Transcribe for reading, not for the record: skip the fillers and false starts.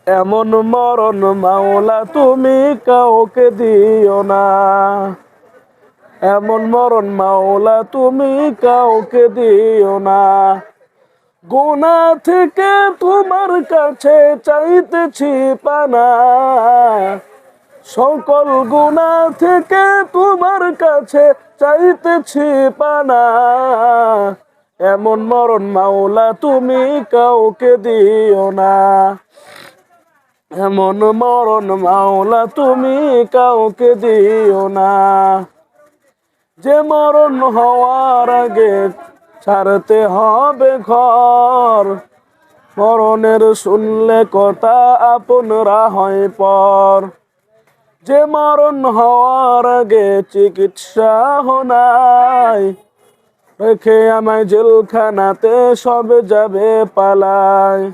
এমন মরণ মাওলা তুমি কাউকে দিও না, এমন মরণ মাওলা তুমি কাউকে দিও না। গুনাহ থেকে তোমার কাছে চাইতেছি পানা, সকল গুনাহ থেকে তোমার কাছে চাইতেছি পানা। এমন মরণ মাওলা তুমি কাউকে দিও না, এমন মরণ মাওলা তুমি কাউকে দিও না। যে মরণ হওয়ার আগে ছাড়তে হবে ঘর, মরণের শুনলে কথা আপনরা হয় পর। যে মরণ হওয়ার আগে চিকিৎসা নাই, রেখে আমায় জেলখানাতে সব যাবে পালায়।